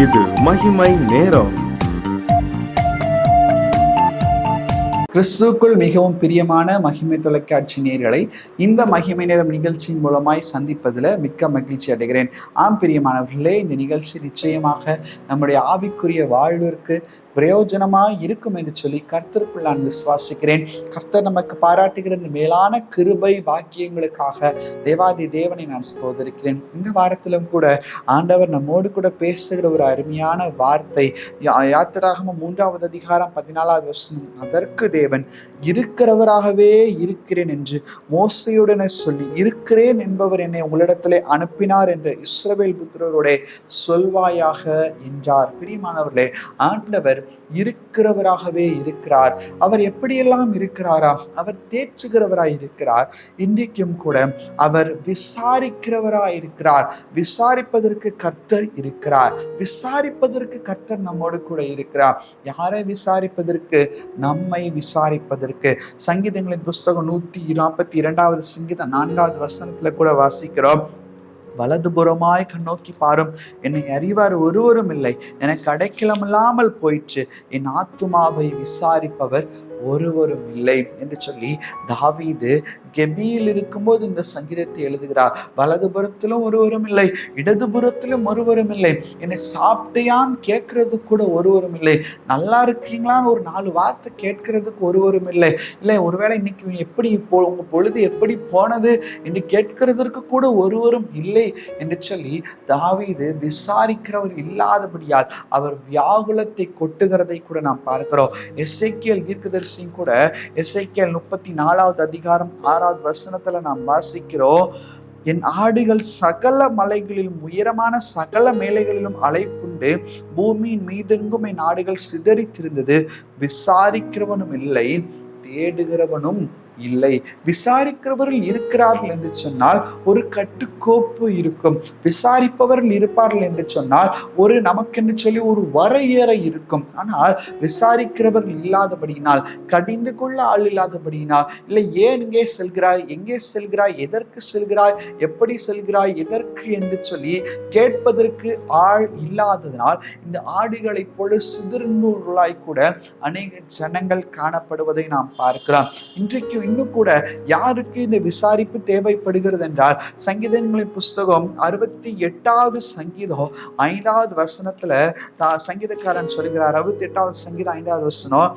இது மகிமை நேரம். கிறிஸ்துவுக்குள் மிகவும் பிரியமான மகிமை தொலைக்காட்சி நேயர்களை இந்த மகிமை நேரம் நிகழ்ச்சியின் மூலமாய் சந்திப்பதில் மிக்க மகிழ்ச்சி அடைகிறேன். பிரியமானவர்களே, இந்த நிகழ்ச்சி நிச்சயமாக நம்முடைய ஆவிக்குரிய வாழ்விற்கு பிரயோஜனமாக இருக்கும் என்று சொல்லி கர்த்தருக்குள் நான் விசுவாசிக்கிறேன். கர்த்தர் நமக்கு பாராட்டுகிற இந்த மேலான கிருபை வாக்கியங்களுக்காக தேவாதி தேவனை நான் ஸ்தோத்திரிக்கிறேன். இந்த வாரத்திலும் கூட ஆண்டவர் நம்மோடு கூட பேசுகிற ஒரு அருமையான வார்த்தை யாத்திராகமம் 3வது அதிகாரம் 14வது வசனம். அதற்கு தேவன் இருக்கிறவராகவே இருக்கிறேன் என்று மோசையுடனே சொல்லி, இருக்கிறேன் என்பவர் என்னை உங்களிடத்திலே அனுப்பினார் என்று இஸ்ரவேல் புத்திரரோட சொல்வாயாக என்றார். பிரியமானவர்களே, ஆண்டவர் இருக்கிறவராகவே இருக்கிறார். அவர் எப்படியெல்லாம் இருக்கிறாராம்? அவர் தேற்றுகிறவராய் இருக்கிறார். இன்றைக்கும் கூட அவர் விசாரிக்கிறவராய் இருக்கிறார். விசாரிப்பதற்கு கர்த்தர் இருக்கிறார். விசாரிப்பதற்கு கர்த்தர் நம்மோடு கூட இருக்கிறார். யாரை விசாரிப்பதற்கு? நம்மை விசாரிப்பதற்கு. சங்கீதங்களின் புஸ்தகம் 142வது சங்கீதம் 4வது வசனத்துல கூட வாசிக்கிறோம், வலதுபுறமாய் கண்ணோக்கி பாரும், என்னை அறிவார் ஒருவரும் இல்லை, எனக்கு அடைக்கலமில்லாமல் போயிற்று, என் ஆத்துமாவை விசாரிப்பவர் ஒருவரும் இல்லை என்று சொல்லி தாவீது கெபியில் இருக்கும்போது இந்த சங்கீதத்தை எழுதுகிறார். வலதுபுறத்திலும் ஒருவரும் இல்லை, இடதுபுறத்திலும் ஒருவரும் இல்லை, என்னை சாப்பிட்டையான்னு கேட்கறது கூட ஒருவரும் இல்லை, நல்லா இருக்கீங்களான்னு ஒரு 4 வார்த்தை கேட்கறதுக்கு ஒருவரும் இல்லை, இல்லை ஒருவேளை இன்னைக்கு எப்படி உங்க பொழுது எப்படி போனது என்று கேட்கறதற்கு கூட ஒருவரும் இல்லை என்று சொல்லி தாவீது விசாரிக்கிறவர் இல்லாதபடியால் அவர் வியாகுலத்தை கொட்டுகிறதை கூட நாம் பார்க்கிறோம். எசேக்கியேல் தீர்க்கதரிசி கூட எசேக்கியேல் 34வது அதிகாரம் 6வது வசனத்துல நாம் வாசிக்கிறோம், என் ஆடுகள் சகல மலைகளிலும் உயரமான சகல மேலைகளிலும் அலைப்புண்டு பூமியின் மீதெங்கும் என் ஆடுகள் சிதறித்திருந்தது, விசாரிக்கிறவனும் இல்லை, தேடுகிறவனும் இல்லை. விசாரிக்கிறவர்கள் இருக்கிறார்கள் என்று சொன்னால் ஒரு கட்டுக்கோப்பு இருக்கும். விசாரிப்பவர்கள் இருப்பார்கள் என்று சொன்னால் ஒரு நமக்கென்று சொல்லி ஒரு வரையறை இருக்கும். ஆனால் விசாரிக்கிறவர்கள் இல்லாதபடியினால், கடிந்து கொள்ள ஆள் இல்லாதபடியினால், இல்லை ஏன் இங்கே செல்கிறாய், எங்கே செல்கிறாய், எதற்கு செல்கிறாய், எப்படி செல்கிறாய், எதற்கு என்று சொல்லி கேட்பதற்கு ஆள் இல்லாததனால் இந்த ஆடுகளை போல சிதறுநூறாய் கூட அநேக ஜனங்கள் காணப்படுவதை நாம் பார்க்கிறோம். இன்றைக்கு இன்னும் கூட யாருக்கு இந்த விசாரிப்பு தேவைப்படுகிறது என்றால், சங்கீதங்களின் புஸ்தகம் 68வது சங்கீதம் 5வது வசனத்துல சங்கீதக்காரன் சொல்கிறார், 68வது சங்கீதம் 5வது வசனம்,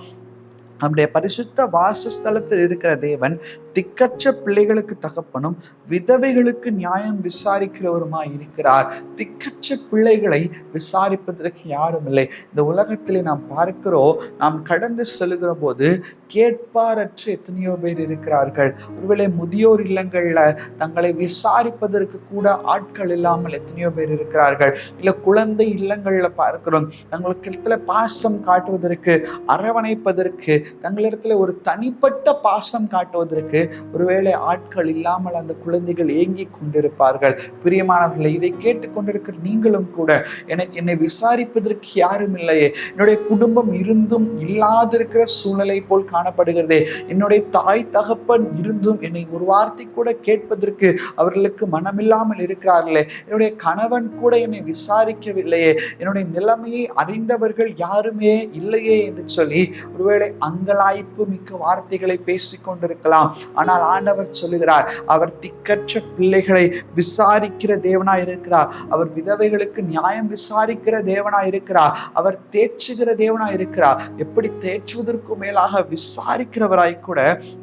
நம்முடைய பரிசுத்த வாசஸ்தலத்தில் இருக்கிற தேவன் திக்கற்ற பிள்ளைகளுக்கு தகப்பனும் விதவைகளுக்கு நியாயம் விசாரிக்கிறவருமாய் இருக்கிறார். திக்கற்ற பிள்ளைகளை விசாரிப்பதற்கு யாரும் இல்லை. இந்த உலகத்திலே நாம் பார்க்கிறோம், நாம் கடந்து செல்கிற போது கேட்பாரற்று எத்தனையோ பேர் இருக்கிறார்கள். ஒருவேளை முதியோர் இல்லங்கள்ல தங்களை விசாரிப்பதற்கு கூட ஆட்கள் இல்லாமல் எத்தனையோ பேர் இருக்கிறார்கள். இல்லை குழந்தை இல்லங்கள்ல பார்க்கிறோம், தங்களுக்கு இடத்துல பாசம் காட்டுவதற்கு, அரவணைப்பதற்கு, தங்களிடத்துல ஒரு தனிப்பட்ட பாசம் காட்டுவதற்கு ஒருவேளை ஆட்கள் இல்லாமல் அந்த குழந்தைகள் ஏங்கி கொண்டிருப்பார்கள். பிரியமானவர்களை, இதை கேட்டுக்கொண்டிருக்கிற நீங்களும் கூட என்னை விசாரிப்பதற்கு யாரும் இல்லையே, என்னுடைய குடும்பம் இருந்தும் இல்லாதிருக்கிற சூழ்நிலை போல் காணப்படுகிறதே, என்னுடைய தாய் தகப்பன் இருந்தும் என்னை ஒரு வார்த்தை கூட கேட்பதற்கு அவர்களுக்கு மனமில்லாமல் இருக்கிறார்களே, என்னுடைய கணவன் கூட என்னை விசாரிக்கவில்லையே, என்னுடைய நிலைமையை அறிந்தவர்கள் யாருமே இல்லையே என்று சொல்லி ஒருவேளை அங்கலாய்ப்பு மிக்க வார்த்தைகளை பேசிக்கொண்டிருக்கலாம். ஆனால் ஆண்டவர் சொல்லுகிறார், அவர் திக்கற்ற பிள்ளைகளை விசாரிக்கிற தேவனாய் இருக்கிறார். அவர் விதவைகளுக்கு நியாயம் விசாரிக்கிற தேவனாய் இருக்கிறார். அவர் தேற்றுகிற தேவனாய் இருக்கிறார். எப்படி தேற்றுவதற்கு மேலாக விசாரிக்கிறவராய் கூட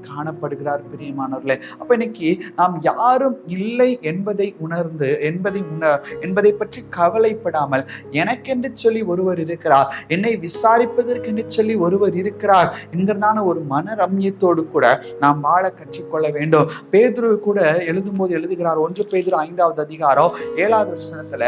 காணப்படுகிறார். பிரியமானவர்களே, அப்ப இன்னைக்கு நாம் யாரும் இல்லை என்பதை உணர்ந்து என்பதை பற்றி கவலைப்படாமல், எனக்கென்று சொல்லி ஒருவர் இருக்கிறார், என்னை விசாரிப்பதற்கு என்று சொல்லி ஒருவர் இருக்கிறார் என்கிறதான ஒரு மனரம்யத்தோடு கூட நாம் வாழ கற்றுக்கொள்ள வேண்டும். பேதுரு கூட எழுதும்போது எழுதுகிறார், 1 பேதுரு 5வது அதிகாரம் 7வது வசனத்துல,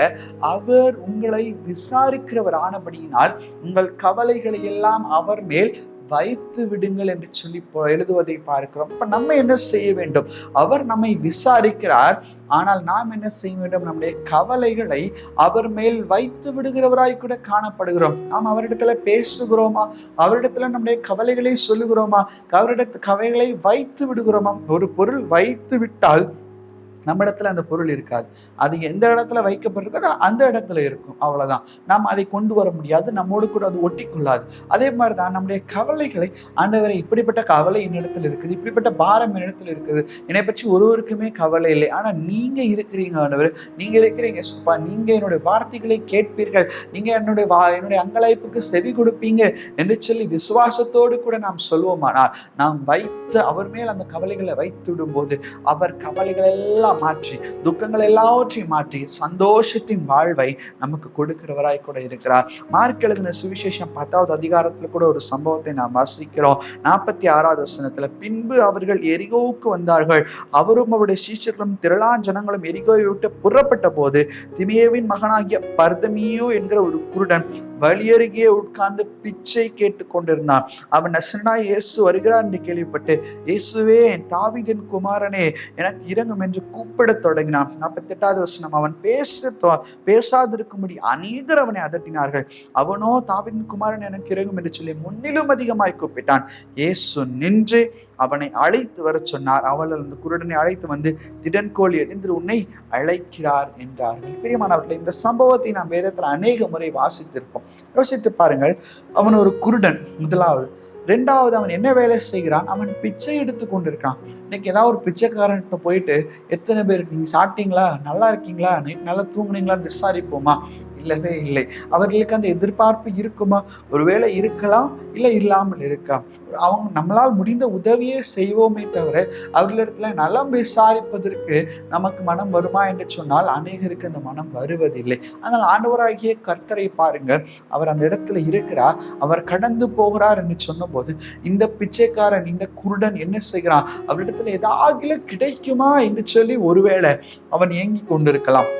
அவர் உங்களை விசாரிக்கிறவர் ஆனபடியினால் உங்கள் கவலைகளை எல்லாம் அவர் மேல் வைத்து விடுங்கள் என்று சொல்லி எழுதுவதை பார்க்கிறோம். இப்ப நம்ம என்ன செய்ய வேண்டும்? அவர் நம்மை விசாரிக்கிறார், ஆனால் நாம் என்ன செய்ய வேண்டும்? நம்முடைய கவலைகளை அவர் மேல் வைத்து விடுகிறவராய் கூட காணப்படுகிறோம். நாம் அவரிடத்துல பேசுகிறோமா? அவரிடத்துல நம்முடைய கவலைகளை சொல்லுகிறோமா? அவரிடத்து கவலைகளை வைத்து விடுகிறோமா? ஒரு பொருள் வைத்து விட்டால் நம்ம இடத்துல அந்த பொருள் இருக்காது. அது எந்த இடத்துல வைக்கப்பட்டிருக்கோ அந்த இடத்துல இருக்கும், அவ்வளவுதான். நாம் அதை கொண்டு வர முடியாது, நம்மோடு கூட அது ஒட்டி கொள்ளாது. அதே மாதிரிதான் நம்முடைய கவலைகளை, ஆண்டவரை இப்படிப்பட்ட கவலை என்னிடத்துல இருக்குது, இப்படிப்பட்ட பாரம் என்னிடத்துல இருக்குது, என்னை பற்றி ஒருவருக்குமே கவலை இல்லை, ஆனா நீங்க இருக்கிறீங்க ஆண்டவர், நீங்க இருக்கிறீங்க சுப்பா, நீங்க என்னுடைய வார்த்தைகளை கேட்பீர்கள், நீங்க என்னுடைய அங்கலாய்ப்புக்கு செவி கொடுப்பீங்க என்று சொல்லி விசுவாசத்தோடு கூட நாம் சொல்வோமானால், நாம் வைத்து அவர் மேல் அந்த கவலைகளை வைத்து விடும் போது அவர் கவலைகள் எல்லாம் மாற்றி, துக்கங்கள் எல்லாவற்றையும் மாற்றி சந்தோஷத்தின் வாழ்வை நமக்கு கொடுக்கிறவராய் கூட இருக்கிறார். மார்க் எழுதின சுவிசேஷம் 10வது அதிகாரத்துல கூட ஒரு சம்பவத்தை நாம் வாசிக்கிறோம். 46வது வசனத்துல, பின்பு அவர்கள் எரிகோவுக்கு வந்தார்கள், அவரும் அவருடைய சீஷர்களும் திரளான ஜனங்களும் எரிகோவை விட்டு புறப்பட்ட போது, திமேயுவின் மகனாகிய பர்தமியு என்கிற ஒரு குருடன் வழியருகே உட்கார்ந்து பிச்சை கேட்டு கொண்டிருந்தான். அவன் நசரேயனாகிய இயேசு வருகிறார் என்று கேள்விப்பட்டு, இயேசுவே, தாவீதின் குமாரனே, எனக்கு இரங்கும் என்று கூப்பிடத் தொடங்கினான். 48வது வசனம், அவன் பேசாதிருக்கும்படி அநேகர் அவனை அதட்டினார்கள். அவனோ, தாவீதின் குமாரன் எனக்கு இரங்கும் என்று சொல்லி முன்னிலும் அதிகமாய் கூப்பிட்டான். இயேசு நின்று அவனை அழைத்து வர சொன்னார். அவள் அந்த குருடனை அழைத்து வந்து, திடன்கோள் எழுந்து உன்னை அழைக்கிறார் என்றார்கள். பிரியமானவர்களே, இந்த சம்பவத்தை நாம் வேதத்தில் அநேக முறை வாசித்திருப்போம். யோசித்து பாருங்கள். அவன் ஒரு குருடன், முதலாவது. 2வது, அவன் என்ன வேலை செய்கிறான்? அவன் பிச்சை எடுத்து கொண்டிருக்கான். இன்னைக்கு ஏதாவது ஒரு பிச்சைக்காரன்கிட்ட போயிட்டு, எத்தனை பேர் நீங்க சாப்பிட்டீங்களா, நல்லா இருக்கீங்களா, நைட் நல்லா தூங்குனீங்களான்னு விசாரிப்போமா? இல்லவே இல்லை. அவர்களுக்கு அந்த எதிர்பார்ப்பு இருக்குமா? ஒருவேளை இருக்கலாம், இல்லை இல்லாமல் இருக்கா. அவங்க நம்மளால் முடிந்த உதவியே செய்வோமே தவிர அவர்களிடத்துல நலம் விசாரிப்பதற்கு நமக்கு மனம் வருமா என்று சொன்னால் அநேகருக்கு அந்த மனம் வருவதில்லை. ஆனால் ஆண்டவராகிய கர்த்தரை பாருங்கள், அவர் அந்த இடத்துல இருக்கிறார், அவர் கடந்து போகிறார் என்று சொன்னபோது இந்த பிச்சைக்காரன், இந்த குருடன் என்ன செய்கிறான்? அவரிடத்துல ஏதாவது கிடைக்குமா என்று சொல்லி ஒருவேளை அவன் ஏங்கி கொண்டிருக்கலாம்.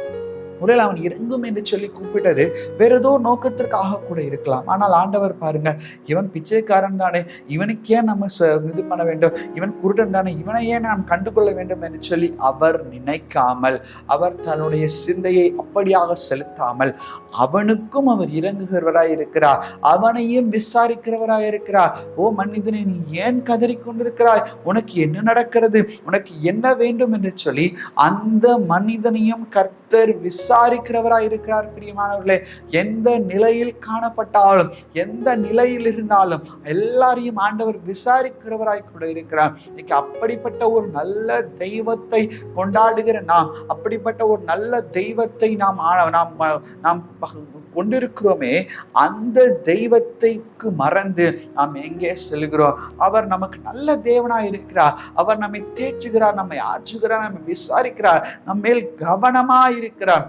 ஒருவேளை அவன் இறங்கும் என்று சொல்லி கூப்பிட்டது வேற ஏதோ நோக்கத்திற்காக கூட இருக்கலாம். ஆனால் ஆண்டவர் பாருங்க, இவன் பிச்சைக்காரன் தானே, இவனுக்கு ஏன் நம்ம இது பண்ண வேண்டும், இவன் குருடன் தானே, இவனை ஏன் நாம் கண்டுகொள்ள வேண்டும் என்று சொல்லி அவர் நினைக்காமல், அவர் தன்னுடைய சிந்தையை அப்படியாக செலுத்தாமல் அவனுக்கும் அவர் இறங்குகிறவராய் இருக்கிறார், அவனையும் விசாரிக்கிறவராய் இருக்கிறார். ஓ மனிதனை, நீ ஏன் கதறி கொண்டிருக்கிறாய், உனக்கு என்ன நடக்கிறது, உனக்கு என்ன வேண்டும் என்று சொல்லி அந்த மனிதனையும் கர்த்தர் விசாரிக்கிறவராய் இருக்கிறார். பிரியமானவர்களே, எந்த நிலையில் காணப்பட்டாலும், எந்த நிலையில் இருந்தாலும் எல்லாரையும் ஆண்டவர் விசாரிக்கிறவராய் கூட இருக்கிறார். இன்னைக்கு அப்படிப்பட்ட ஒரு நல்ல தெய்வத்தை கொண்டாடுகிற நாம், அப்படிப்பட்ட ஒரு நல்ல தெய்வத்தை நாம் கொண்டிருக்கிறோமே, அந்த தெய்வத்தைக்கு மறந்து நாம் எங்கே செல்கிறோம்? அவர் நமக்கு நல்ல தேவனாய் இருக்கிறார், அவர் நம்மை தேற்றுகிறார், நம்மை ஆற்றுகிறார், நம்மை விசாரிக்கிறார், நம்ம மேல் கவனமாய் இருக்கிறார்.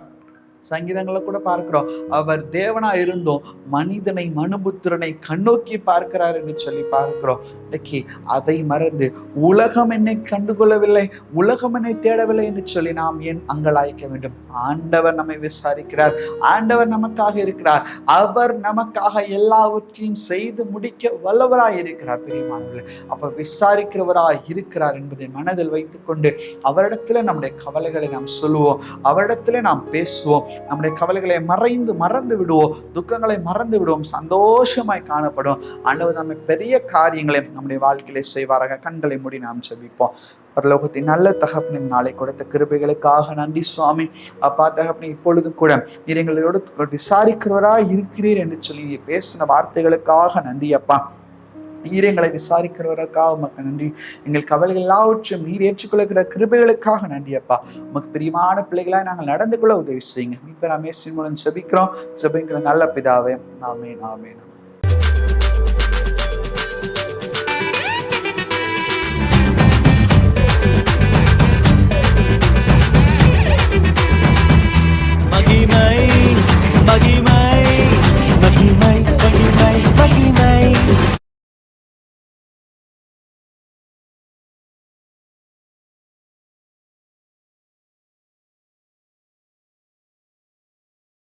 சங்கீதங்களை கூட பார்க்கிறோம், அவர் தேவனா இருந்தும் மனிதனை, மனுபுத்திரனை கண்ணோக்கி பார்க்கிறார் என்று சொல்லி பார்க்கிறோம். இன்னைக்கு அதை மறந்து உலகம் என்னை கண்டுகொள்ளவில்லை, உலகம் என்னை தேடவில்லை என்று சொல்லி நாம் ஏன் அங்கலாய்க்க வேண்டும்? ஆண்டவர் நம்மை விசாரிக்கிறார், ஆண்டவர் நமக்காக இருக்கிறார், அவர் நமக்காக எல்லாவற்றையும் செய்து முடிக்க வல்லவராய் இருக்கிறார். பிரியமானவர்களே, அப்ப விசாரிக்கிறவராய் இருக்கிறார் என்பதை மனதில் வைத்துக் கொண்டு அவரிடத்துல நம்முடைய கவலைகளை நாம் சொல்லுவோம், அவரிடத்துல நாம் பேசுவோம், நம்முடைய கவலைகளை மறந்து விடுவோம், துக்கங்களை மறந்து விடுவோம், சந்தோஷமாய் காணப்படும். ஆண்டவர் நம்ம பெரிய காரியங்களை நம்முடைய வாழ்க்கையிலே செய்வாராக. கண்களை மூடி நாம் ஜெபிப்போம். பரலோகத்தின் நல்ல தகப்பனின் நாளை கொடுத்த கிருபைகளுக்காக நன்றி சுவாமி. அப்பா தகப்பனே, இப்பொழுது கூட நீர் எங்களோடு விசாரிக்கிறவராய் இருக்கிறீர் என்று சொல்லி நீ பேசின வார்த்தைகளுக்காக நன்றி அப்பா. நீர் எங்களை விசாரிக்கிறவருக்காக உமக்கு நன்றி. எங்கள் கவலைகள் எல்லாவற்றையும் நீர் ஏற்றுக்கொள்கிற கிருபைகளுக்காக நன்றி அப்பா. உமக்கு பிரியமான பிள்ளைகளாய் நாங்கள் நடந்து கொள்ள உதவி செய்யுங்க. இப்ப நாம் இயேசுவின் மூலம் ஜெபிக்கிறோம். ஜெபிக்கிற நல்ல பிதாவே, ஆமென் ஆமென்.